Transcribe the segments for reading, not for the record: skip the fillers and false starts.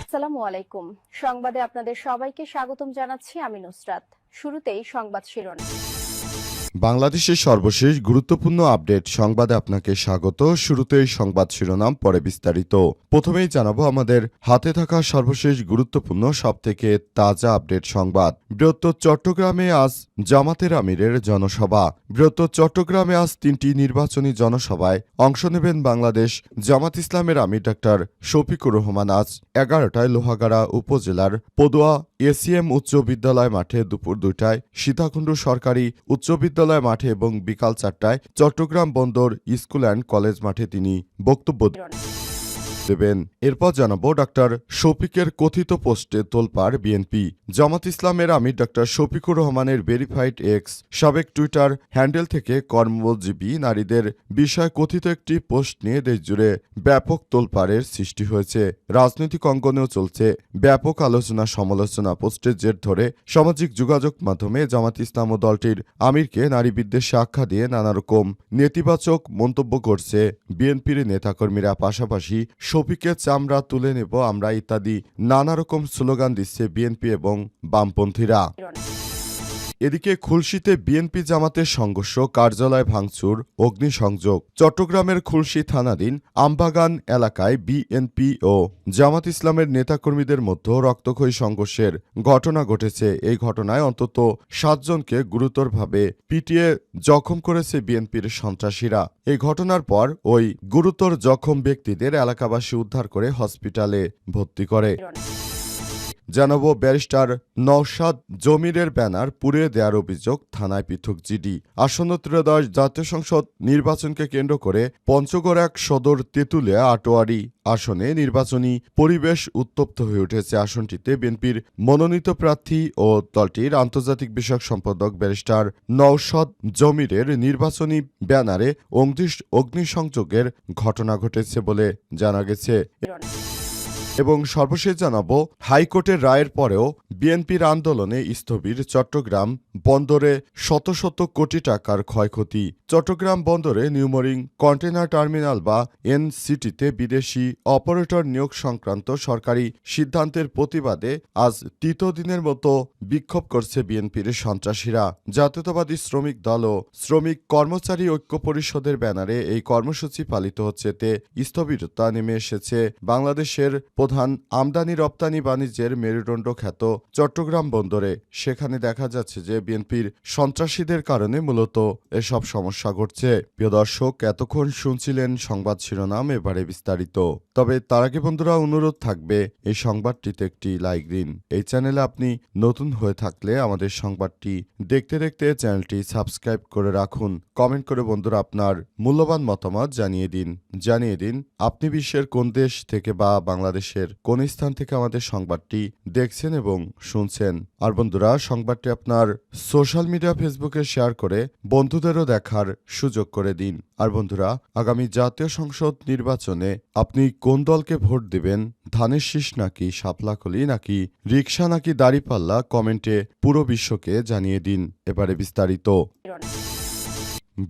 আসসালামু আলাইকুম। সংবাদে আপনাদের সবাইকে স্বাগতম জানাচ্ছি আমি নুসরাত। শুরুতেই সংবাদ শিরোনাম। বাংলাদেশের সর্বশেষ গুরুত্বপূর্ণ আপডেট সংবাদে আপনাকে স্বাগত। শুরুতেই সংবাদ শিরোনাম, পরে বিস্তারিত। প্রথমেই জানাবো আমাদের হাতে থাকা সর্বশেষ গুরুত্বপূর্ণ সবথেকে তাজা আপডেট সংবাদ। বৃহত্তর চট্টগ্রামে আজ জামাতের আমিরের জনসভা। বৃহত্তর চট্টগ্রামে আজ 3টি নির্বাচনী জনসভায় অংশ নেবেন বাংলাদেশ জামাত ইসলামের আমির ডাক্তার শফিকুর রহমান। আজ 11টায় লোহাগাড়া উপজেলার পদুয়া এসিএম উচ্চ বিদ্যালয় মাঠে, দুপুর 2টায় সীতাকুণ্ড সরকারি উচ্চ বিদ্যালয় মাঠে এবং বিকাল 4টায় চট্টগ্রাম বন্দর স্কুল অ্যান্ড কলেজ মাঠে তিনি বক্তব্য দেবেন। এরপর জানাবো ডাক্তার শফিকের কথিত পোস্টে তোলপাড় বিএনপি। জামাত ইসলামের আমির ডাক্তার শফিকুর রহমানের ভেরিফাইড এক্স সাবেক টুইটার হ্যান্ডেল থেকে কর্মজীবী নারীদের বিষয়ে কথিত একটি পোস্ট নিয়ে দেশজুড়ে ব্যাপক তোলপাড়ের সৃষ্টি হয়েছে। রাজনৈতিক অঙ্গনেও চলছে ব্যাপক আলোচনা সমালোচনা। পোস্টের জের ধরে সামাজিক যোগাযোগ মাধ্যমে জামাত ইসলাম ও দলটির আমিরকে নারী বিদ্বেষে আখ্যা দিয়ে নানারকম নেতিবাচক মন্তব্য করছে বিএনপির নেতাকর্মীরা। পাশাপাশি শফিকের চামড়া তুলে নেব আমরা ইত্যাদি নানা রকম স্লোগান দিচ্ছে বিএনপি এবং বামপন্থীরা। এদিকে খুলশীতে বিএনপি জামাতের সংঘর্ষ, কার্যালয় ভাঙচুর, অগ্নিসংযোগ। চট্টগ্রামের খুলশী থানাধীন আমবাগান এলাকায় বিএনপি ও জামাত ইসলামের নেতাকর্মীদের মধ্যে রক্তক্ষয়ী সংঘর্ষের ঘটনা ঘটেছে। এই ঘটনায় অন্তত 7 জনকে গুরুতরভাবে পিটিয়ে জখম করেছে বিএনপির সন্ত্রাসীরা। এই ঘটনার পর ওই গুরুতর জখম ব্যক্তিদের এলাকাবাসী উদ্ধার করে হসপিটালে ভর্তি করে। জানাবো ব্যারিস্টার নওশাদ জমিরের ব্যানার পুড়িয়ে দেওয়ার অভিযোগ, থানায় পৃথক জিডি। আসন্ন ত্রয়োদশ জাতীয় সংসদ নির্বাচনকে কেন্দ্র করে পঞ্চগড় 1 সদর তেঁতুলিয়া আটোয়ারি আসনে নির্বাচনী পরিবেশ উত্তপ্ত হয়ে উঠেছে। আসনটিতে বিএনপির মনোনীত প্রার্থী ও দলটির আন্তর্জাতিক বিষয়ক সম্পাদক ব্যারিস্টার নওশাদ জমিরের নির্বাচনী ব্যানারে অগ্নিসংযোগের ঘটনা ঘটেছে বলে জানা গেছে। এবং সর্বশেষ জানাবো হাইকোর্টের রায়ের পরেও বিএনপির আন্দোলনে স্থবির চট্টগ্রাম বন্দরে শত শত কোটি টাকার ক্ষয়ক্ষতি। চট্টগ্রাম বন্দরে নিউমোরিং কন্টেনার টার্মিনাল বা এনসিটিতে বিদেশি অপারেটর নিয়োগ সংক্রান্ত সরকারি সিদ্ধান্তের প্রতিবাদে আজ তৃতীয় দিনের মতো বিক্ষোভ করছে বিএনপির সন্ত্রাসীরা। জাতীয়তাবাদী শ্রমিক দল ও শ্রমিক কর্মচারী ঐক্য পরিষদের ব্যানারে এই কর্মসূচি পালিত হচ্ছে। তে স্থবিরতা নেমে এসেছে বাংলাদেশের প্রধান আমদানি রপ্তানি বাণিজ্যের মেরুদণ্ড খ্যাত চট্টগ্রাম বন্দরে। সেখানে দেখা যাচ্ছে যে বিএনপির সন্ত্রাসীদের কারণে মূলত এসব সমস্যা ঘটছে। প্রিয় দর্শক, এতক্ষণ শুনছিলেন সংবাদ শিরোনাম, এবারে বিস্তারিত। তবে তার আগে বন্ধুরা অনুরোধ থাকবে এই সংবাদটিতে একটি লাইক দিন। এই চ্যানেলে আপনি নতুন হয়ে থাকলে আমাদের সংবাদটি দেখতে দেখতে চ্যানেলটি সাবস্ক্রাইব করে রাখুন। কমেন্ট করে বন্ধুরা আপনার মূল্যবান মতামত জানিয়ে দিন আপনি বিশ্বের কোন দেশ থেকে বা বাংলাদেশের কোন স্থান থেকে আমাদের সংবাদটি দেখছেন এবং শুনছেন। আর বন্ধুরা, সংবাদটি আপনার সোশ্যাল মিডিয়া ফেসবুকে শেয়ার করে বন্ধুদেরও দেখার সুযোগ করে দিন। আর বন্ধুরা, আগামী জাতীয় সংসদ নির্বাচনে আপনি কোন দলকে ভোট দিবেন? ধানের শীষ নাকি শাপলাকলি নাকি রিকশা নাকি দাড়িপাল্লা? কমেন্টে পুরো বিশ্বকে জানিয়ে দিন। এবারে বিস্তারিত।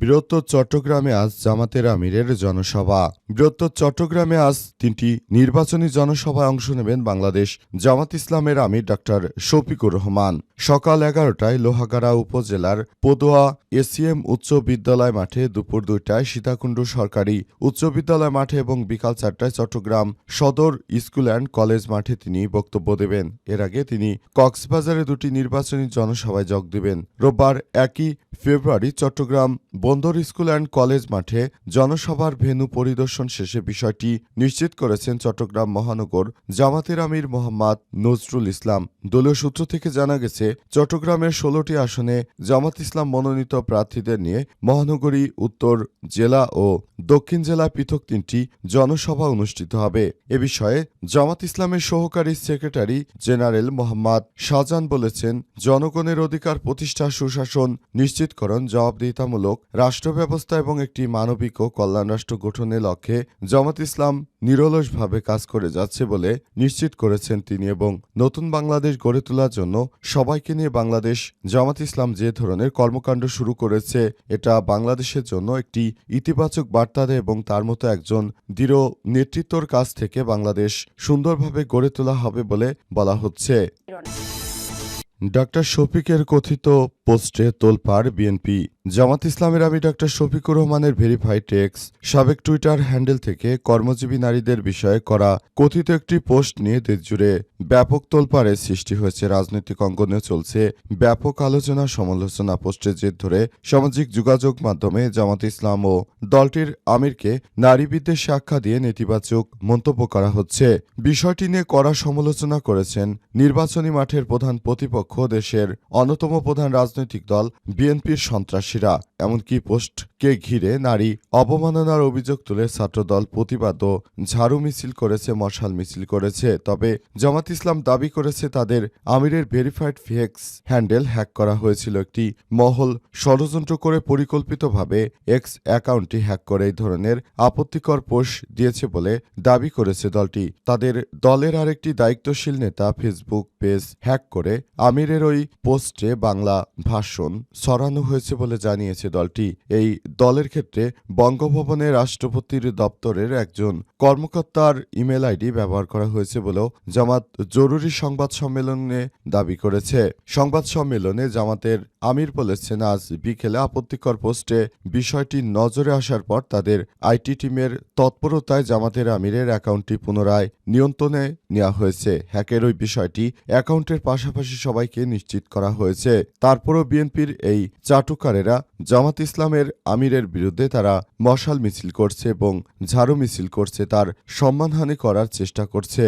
বৃহত্তর চট্টগ্রামে আজ জামাতের আমিরের জনসভা। বৃহত্তর চট্টগ্রামে আজ 3টি নির্বাচনী জনসভায় অংশ নেবেন বাংলাদেশ জামাত ইসলামের আমির ডাক্তার শফিকুর রহমান। সকাল 11টায় লোহাগাড়া উপজেলার পদুয়া এসিএম উচ্চ বিদ্যালয় মাঠে, দুপুর 2টায় সীতাকুণ্ড সরকারি উচ্চ বিদ্যালয় মাঠে এবং বিকাল 4টায় চট্টগ্রাম সদর স্কুল অ্যান্ড কলেজ মাঠে তিনি বক্তব্য দেবেন। এর আগে তিনি কক্সবাজারে 2টি নির্বাচনী জনসভায় যোগ দেবেন। রোববার 1 ফেব্রুয়ারি চট্টগ্রাম বন্দর স্কুল অ্যান্ড কলেজ মাঠে জনসভার ভেন্যু পরিদর্শন শেষে বিষয়টি নিশ্চিত করেছেন চট্টগ্রাম মহানগর জামাতের আমির মোহাম্মদ নজরুল ইসলাম। দলীয় সূত্র থেকে জানা গেছে, চট্টগ্রামের 16টি আসনে জামাত ইসলাম মনোনীত প্রার্থীদের নিয়ে মহানগরী, উত্তর জেলা ও দক্ষিণ জেলায় পৃথক 3টি জনসভা অনুষ্ঠিত হবে। এ বিষয়ে জামাত ইসলামের সহকারী সেক্রেটারি জেনারেল মোহাম্মদ শাহজাহান বলেছেন, জনগণের অধিকার প্রতিষ্ঠা, সুশাসন নিশ্চিতকরণ, জবাবদিহিতামূলক রাষ্ট্র ব্যবস্থা এবং একটি মানবিক ও কল্যাণ রাষ্ট্র গঠনের লক্ষ্যে জামাত ইসলাম নিরলসভাবে কাজ করে যাচ্ছে বলে নিশ্চিত করেছেন তিনি এবং নতুন বাংলাদেশ গড়ে তোলার জন্য সবাইকে নিয়ে বাংলাদেশ জামাত ইসলাম যে ধরনের কর্মকাণ্ড শুরু করেছে এটা বাংলাদেশের জন্য একটি ইতিবাচক বার্তা দেয় এবং তার মতো একজন দৃঢ় নেতৃত্বর কাছ থেকে বাংলাদেশ সুন্দরভাবে গড়ে তোলা হবে বলে বলা হচ্ছে। ডাক্তার শফিকের কথিত পোস্টে তোলপাড় বিএনপি। জামাত ইসলামের আমি ডাক্তার শফিকুর রহমানের ভেরিফাইড টেক্স সাবেক টুইটার হ্যান্ডেল থেকে কর্মজীবী নারীদের বিষয়ে করা কথিত একটি পোস্ট নিয়ে দেশজুড়ে ব্যাপক তোলপাড়ের সৃষ্টি হয়েছে। রাজনৈতিক অঙ্গনে চলছে ব্যাপক আলোচনা সমালোচনা। পোস্টের জের ধরে সামাজিক যোগাযোগ মাধ্যমে জামাত ইসলাম ও দলটির আমিরকে নারী বিদ্বেষে আখ্যা দিয়ে নেতিবাচক মন্তব্য করা হচ্ছে। বিষয়টি নিয়ে কড়া সমালোচনা করেছেন নির্বাচনী মাঠের প্রধান প্রতিপক্ষ দেশের অন্যতম প্রধান রাজনৈতিক দল বিএনপির সন্ত্রাসীরা। এমনকি পোস্টকে ঘিরে নারী অবমাননার অভিযোগ তুলে ছাত্রদল প্রতিবাদ ও ঝাড়ু মিছিল করেছে, মশাল মিছিল করেছে। তবে জামাত ইসলাম দাবি করেছে তাদের আমিরের ভেরিফাইড ফেক্স হ্যান্ডেল হ্যাক করা হয়েছিল। একটি মহল ষড়যন্ত্র করে পরিকল্পিতভাবে এক্স অ্যাকাউন্টটি হ্যাক করে এই ধরনের আপত্তিকর পোস্ট দিয়েছে বলে দাবি করেছে দলটি। তাদের দলের আরেকটি দায়িত্বশীল নেতা ফেসবুক পেজ হ্যাক করে আমিরের ওই পোস্টে বাংলা ভাষণ ছড়ানো হয়েছে বলে জানিয়েছে দলটি। এই দলের ক্ষেত্রে বঙ্গভবনে রাষ্ট্রপতির দপ্তরের একজন কর্মকর্তার ইমেল আইডি ব্যবহার করা হয়েছে বলেও জামাত জরুরি সংবাদ সম্মেলনে দাবি করেছে। সংবাদ সম্মেলনে জামাতের আমির বলেছেন, আজ বিকেলে আপত্তিকর পোস্টে বিষয়টি নজরে আসার পর তাদের আইটি টিমের তৎপরতায় জামাতের আমিরের অ্যাকাউন্টটি পুনরায় নিয়ন্ত্রণে নেওয়া হয়েছে। হ্যাকের ওই বিষয়টি অ্যাকাউন্টের পাশাপাশি সবাইকে নিশ্চিত করা হয়েছে। তারপরও বিএনপির এই চাটুকারেরা জামাত ইসলামের আমিরের বিরুদ্ধে তারা মশাল মিছিল করছে এবং ঝাড়ু মিছিল করছে, তার সম্মানহানি করার চেষ্টা করছে।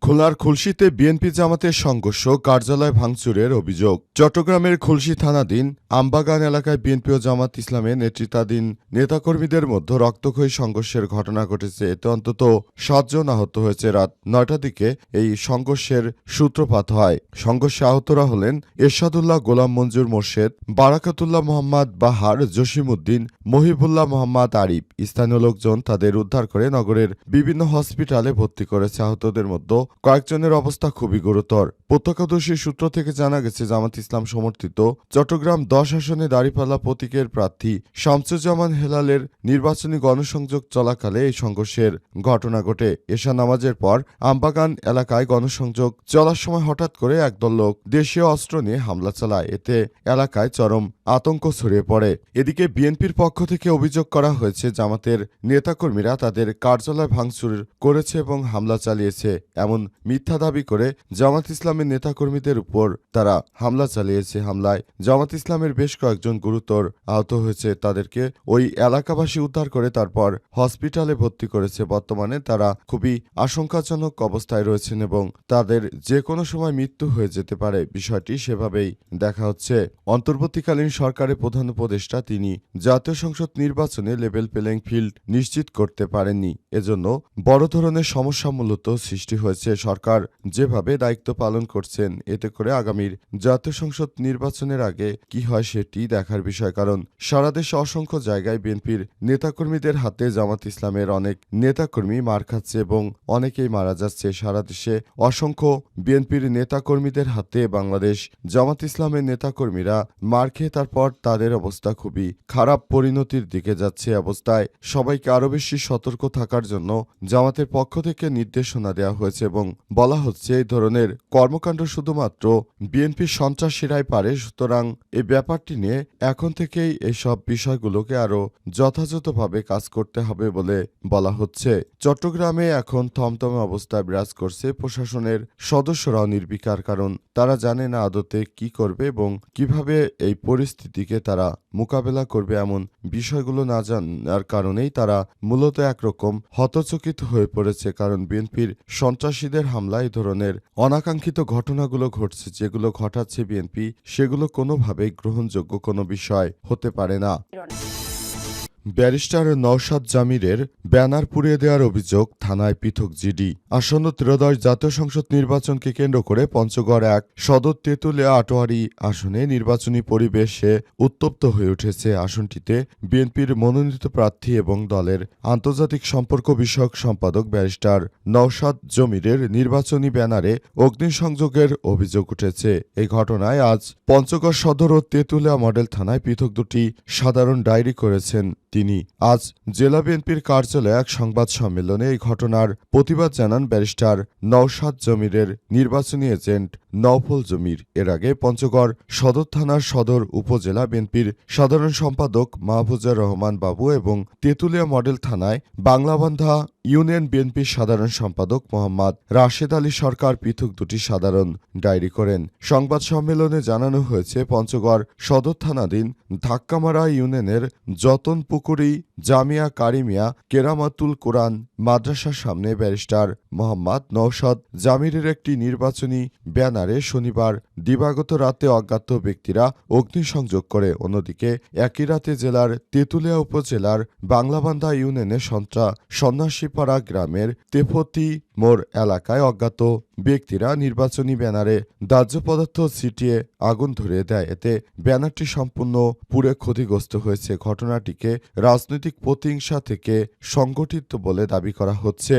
খুলনার খুলশীতে বিএনপি জামাতের সংঘর্ষ, কার্যালয় ভাঙচুরের অভিযোগ। চট্টগ্রামের খুলশী থানাধীন আমবাগান এলাকায় বিএনপি ও জামাত ইসলামের নেতৃত্বাধীন নেতাকর্মীদের মধ্যে রক্তক্ষয়ী সংঘর্ষের ঘটনা ঘটেছে। এতে অন্তত 7 জন আহত হয়েছে। রাত 9টার দিকে এই সংঘর্ষের সূত্রপাত হয়। সংঘর্ষে আহতরা হলেন এরশাদুল্লাহ, গোলাম মঞ্জুর মোর্শেদ, বারাকাতুল্লাহ মোহাম্মদ বাহার, জসিমউদ্দিন, মহিবুল্লাহ মোহাম্মদ আরিফ। স্থানীয় লোকজন তাদের উদ্ধার করে নগরের বিভিন্ন হসপিটালে ভর্তি করেছে। আহতদের মধ্যে কয়েকজনের অবস্থা খুবই গুরুতর। প্রত্যক্ষদর্শী সূত্র থেকে জানা গেছে, জামাত ইসলাম সমর্থিত চট্টগ্রাম 10 আসনে দাঁড়িপাল্লা প্রতীকের প্রার্থী শামসুজ্জামান হেলালের নির্বাচনী গণসংযোগ চলাকালে এই সংঘর্ষের ঘটনা ঘটে। এশা নামাজের পর আমবাগান এলাকায় গণসংযোগ চলার সময় হঠাৎ করে একদল লোক দেশীয় অস্ত্র নিয়ে হামলা চালায়। এতে এলাকায় চরম আতঙ্ক ছড়িয়ে পড়ে। এদিকে বিএনপির পক্ষ থেকে অভিযোগ করা হয়েছে, জামাতের নেতাকর্মীরা তাদের কার্যালয় ভাঙচুর করেছে এবং হামলা চালিয়েছে। এমন মিথ্যা দাবি করে জামাত ইসলামের নেতাকর্মীদের উপর তারা হামলা চালিয়েছে। হামলায় জামাত ইসলামের বেশ কয়েকজন গুরুতর আহত হয়েছে। তাদেরকে ওই এলাকাবাসী উদ্ধার করে তারপর হসপিটালে ভর্তি করেছে। বর্তমানে তারা খুবই আশঙ্কাজনক অবস্থায় রয়েছেন এবং তাদের যে কোনো সময় মৃত্যু হয়ে যেতে পারে। বিষয়টি সেভাবেই দেখা হচ্ছে। অন্তর্বর্তীকালীন সরকারের প্রধান উপদেষ্টা তিনি জাতীয় সংসদ নির্বাচনে লেভেল প্লেইং ফিল্ড নিশ্চিত করতে পারেননি। এজন্য বড় ধরনের সমস্যা মূলত সৃষ্টি হয়েছে। সরকার যেভাবে দায়িত্ব পালন করছেন, এতে করে আগামীর জাতীয় সংসদ নির্বাচনের আগে কি হয় সেটি দেখার বিষয়। কারণ সারা দেশে অসংখ্য জায়গায় বিএনপির নেতাকর্মীদের হাতে জামাত ইসলামের অনেক নেতাকর্মী মার খাচ্ছে এবং অনেকেই মারা যাচ্ছে। সারা দেশে অসংখ্য বিএনপির নেতাকর্মীদের হাতে বাংলাদেশ জামাত ইসলামের নেতাকর্মীরা মার খেয়ে তারপর তাদের অবস্থা খুবই খারাপ পরিণতির দিকে যাচ্ছে। অবস্থায় সবাইকে আরও বেশি সতর্ক থাকার জন্য জামাতের পক্ষ থেকে নির্দেশনা দেওয়া হয়েছে এবং বলা হচ্ছে এই ধরনের কর্মকাণ্ড শুধুমাত্র বিএনপির সন্ত্রাসীরাই পারে। সুতরাং এই ব্যাপারটি নিয়ে এখন থেকেই এইসব বিষয়গুলোকে আরও যথাযথভাবে কাজ করতে হবে বলে বলা হচ্ছে। চট্টগ্রামে এখন থমথমে অবস্থায় বিরাজ করছে। প্রশাসনের সদস্যরাও নির্বিকার, কারণ তারা জানে না আদতে কি করবে এবং কিভাবে এই পরিস্থিতিকে তারা মোকাবেলা করবে। এমন বিষয়গুলো না জানার কারণেই তারা মূলত একরকম হতচকিত হয়ে পড়েছে। কারণ বিএনপির সন্ত্রাসীদের হামলায় এই ধরনের অনাকাঙ্ক্ষিত ঘটনাগুলো ঘটছে, যেগুলো ঘটাচ্ছে বিএনপি, সেগুলো কোনোভাবেই গ্রহণযোগ্য কোনো বিষয় হতে পারে না। ব্যারিস্টার নওশাদ জামিরের ব্যানার পুড়িয়ে দেওয়ার অভিযোগ, থানায় পৃথক জিডি। আসন্ন ত্রয়োদশ জাতীয় সংসদ নির্বাচনকে কেন্দ্র করে পঞ্চগড় এক সদর তেঁতুলিয়া আটোয়ারি আসনে নির্বাচনী পরিবেশে উত্তপ্ত হয়ে উঠেছে। আসনটিতে বিএনপির মনোনীত প্রার্থী এবং দলের আন্তর্জাতিক সম্পর্ক বিষয়ক সম্পাদক ব্যারিস্টার নওশাদ জমিরের নির্বাচনী ব্যানারে অগ্নিসংযোগের অভিযোগ উঠেছে। এই ঘটনায় আজ পঞ্চগড় সদর ও তেঁতুলিয়া মডেল থানায় পৃথক দুটি সাধারণ ডায়েরি করেছেন তিনি। আজ জেলা বিএনপির কার্যালয়ে এক সংবাদ সম্মেলনে এই ঘটনার প্রতিবাদ জানান ব্যারিস্টার নওশাদ জমিরের নির্বাচনী এজেন্ট নওফল জমির। এর আগে পঞ্চগড় সদর থানার সদর উপজেলা বিএনপির সাধারণ সম্পাদক মাহফুজুর রহমান বাবু এবং তেঁতুলিয়া মডেল থানায় বাংলাবান্ধা ইউনিয়ন বিএনপির সাধারণ সম্পাদক মোহাম্মদ রাশেদ আলী সরকার পৃথক দুটি সাধারণ ডায়েরি করেন। সংবাদ সম্মেলনে জানানো হয়েছে, পঞ্চগড় সদর থানাধীন ধাক্কামারা ইউনিয়নের যতনপুকুরি জামিয়া কারিমিয়া কেরামাতুল কোরআন মাদ্রাসার সামনে ব্যারিস্টার মোহাম্মদ নওশাদ জামিরের একটি নির্বাচনী ব্যানারে শনিবার দিবাগত রাতে অজ্ঞাত ব্যক্তিরা অগ্নিসংযোগ করে। অন্যদিকে একই রাতে জেলার তেঁতুলিয়া উপজেলার বাংলাবান্ধা ইউনিয়নের সন্ন্যাসীপাড়া গ্রামের তেফতি মোড় এলাকায় অজ্ঞাত ব্যক্তিরা নির্বাচনী ব্যানারে দাহ্য পদার্থ ছিটিয়ে আগুন ধরিয়ে দেয়। এতে ব্যানারটি সম্পূর্ণ পুড়ে ক্ষতিগ্রস্ত হয়েছে। ঘটনাটিকে রাজনৈতিক প্রতিহিংসা থেকে সংগঠিত বলে দাবি করা হচ্ছে।